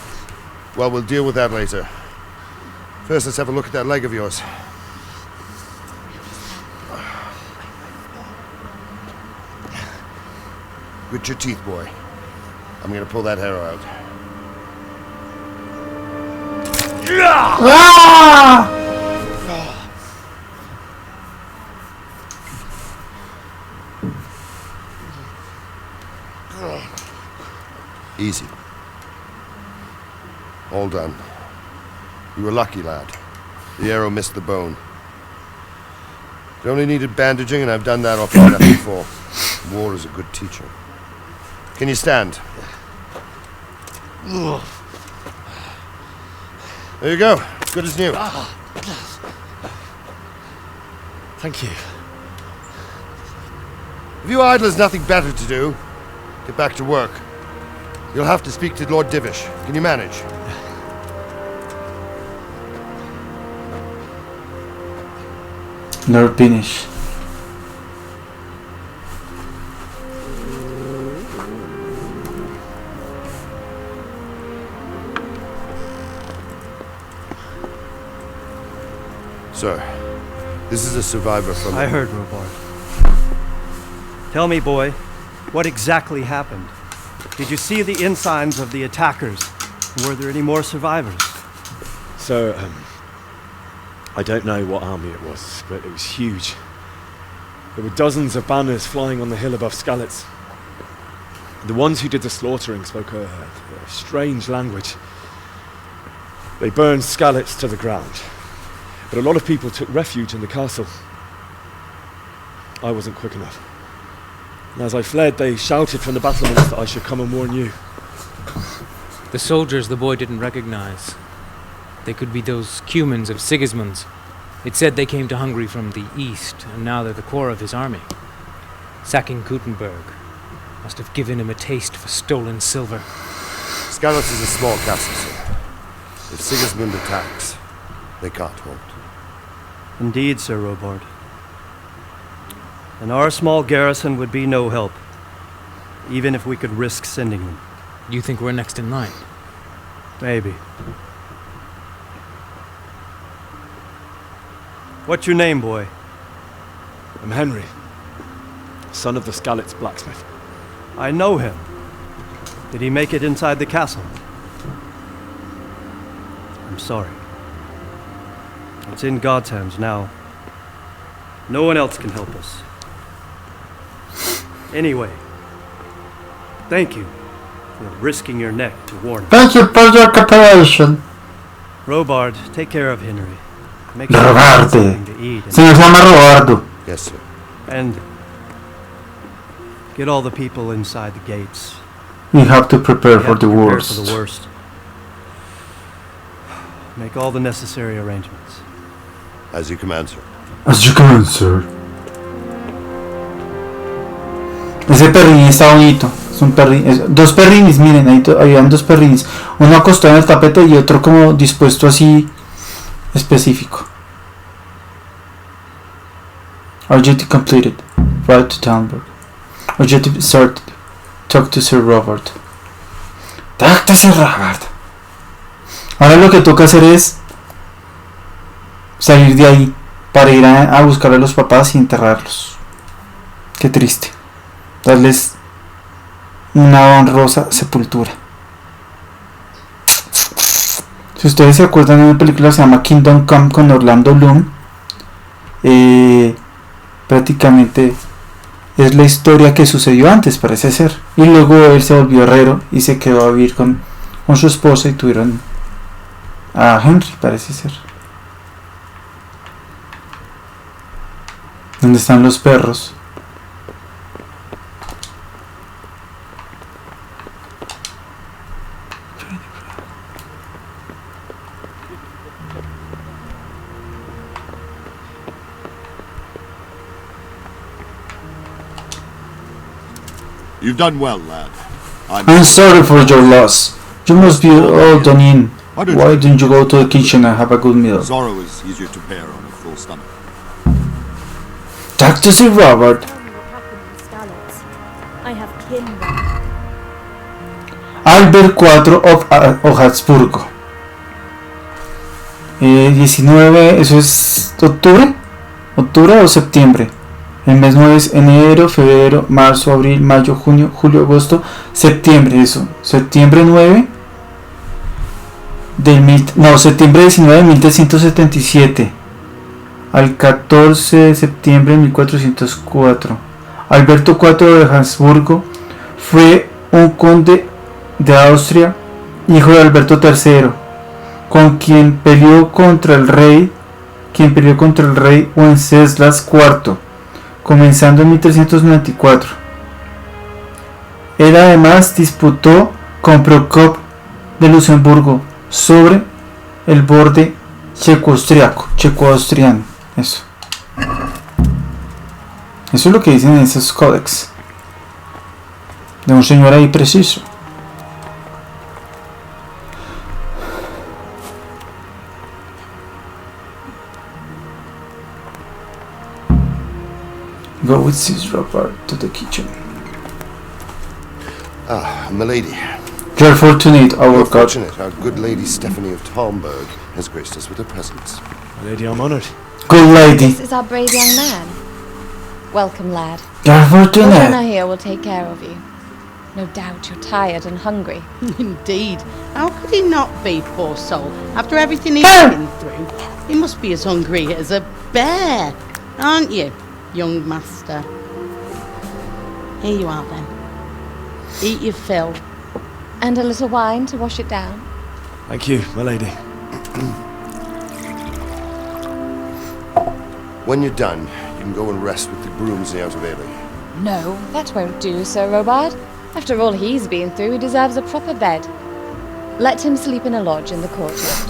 Well, we'll deal with that later. First, let's have a look at that leg of yours. Grit your teeth, boy. I'm gonna pull that hair out. Ah! Easy. All done. You were lucky, lad. The arrow missed the bone. It only needed bandaging, and I've done that often enough before. War is a good teacher. Can you stand? There you go. Good as new. Thank you. If you idlers nothing better to do, get back to work. You'll have to speak to Lord Divish. Can you manage? Lord Divish. Sir, this is a survivor from... I heard, Robard. Tell me, boy, what exactly happened? Did you see the ensigns of the attackers? Were there any more survivors? So, I don't know what army it was, but it was huge. There were dozens of banners flying on the hill above Skalitz. The ones who did the slaughtering spoke a strange language. They burned Skalitz to the ground. But a lot of people took refuge in the castle. I wasn't quick enough. And as I fled, they shouted from the battlements that I should come and warn you. The soldiers the boy didn't recognize. They could be those Cumans of Sigismund's. It said they came to Hungary from the east, and now they're the core of his army. Sacking Gutenberg must have given him a taste for stolen silver. Skalitz is a small castle, sir. If Sigismund attacks, they can't hold. Indeed, Sir Robard. And our small garrison would be no help, even if we could risk sending them. You think we're next in line? Maybe. What's your name, boy? I'm Henry, son of the Skalitz blacksmith. I know him. Did he make it inside the castle? I'm sorry. It's in God's hands now. No one else can help us. Anyway, thank you for risking your neck to warn us. Thank you for your cooperation. Robard, take care of Henry. Make sure he has Robarte. something to eat. Se llama Robardo. Yes, sir. And get all the people inside the gates. We have to prepare We for have the to prepare worst. for the worst. Make all the necessary arrangements. As you command, sir. As you can, sir. Ese perrín está bonito. Es un perrín. Dos perrinis, miren, ahí habían dos perrinis. Uno acostado en el tapete y otro como dispuesto así específico. Objective completed. Right to Talbot. Objective started. Talk to Sir Robert. Talk to Sir Robert. Ahora lo que toca hacer es salir de ahí para ir a buscar a los papás y enterrarlos. Qué triste. Darles una honrosa sepultura. Si ustedes se acuerdan, de una película que se llama Kingdom Come con Orlando Bloom, prácticamente es la historia que sucedió antes, parece ser. Y luego él se volvió herrero y se quedó a vivir con su esposa y tuvieron a Henry, parece ser. ¿Dónde están los perros? You've done well, lad. I'm sorry for your loss. You must be all done in. Why don't you go to the kitchen and have a good meal? Sorrow is easier to bear on a full stomach. Talk to Sir Robert. I have kin there. Albert 4 of Habsburgo. 19, eso es octubre. ¿Octubre o septiembre? El mes 9 es enero, febrero, marzo, abril, mayo, junio, julio, agosto, septiembre, eso. Septiembre 9 septiembre 19 de 1377 al 14 de septiembre de 1404. Alberto IV de Habsburgo fue un conde de Austria, hijo de Alberto III, con quien peleó contra el rey Wenceslas IV, comenzando en 1394. Él además disputó con Procop de Luxemburgo sobre el borde checo-austriano. Eso es lo que dicen en esos códex de un señor ahí preciso. Go with Sis Robert to the kitchen. Ah, milady. You're fortunate, our You're God. fortunate. Our good lady Stephanie of Talmberg has graced us with her presence. Lady, I'm honoured. Good lady. This is our brave young man. Welcome, lad. You're fortunate. Anna here will take care of you. No doubt you're tired and hungry. Indeed. How could he not be, poor soul? After everything he's been through, he must be as hungry as a bear, aren't you, young master? Here you are, then. Eat your fill. And a little wine to wash it down. Thank you, my lady. When you're done, you can go and rest with the grooms in the outer bailey. No, that won't do, Sir Robard. After all he's been through, he deserves a proper bed. Let him sleep in a lodge in the courtyard.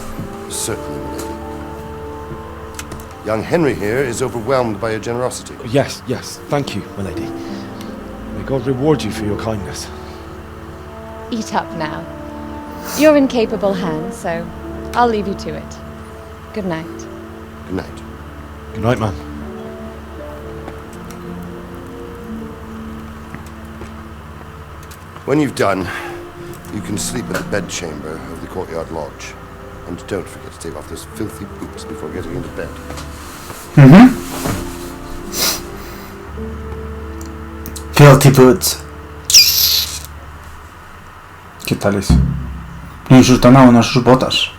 Certainly, my lady. Young Henry here is overwhelmed by your generosity. Yes, thank you, my lady. May God reward you for your kindness. Eat up now. You're in capable hands, so I'll leave you to it. Good night. Good night. Good night, ma'am. When you've done, you can sleep in the bedchamber of the courtyard lodge. And don't forget to take off those filthy boots before getting into bed. Filthy boots. ¿Qué tal eso? Lo insultan a uno a sus botas.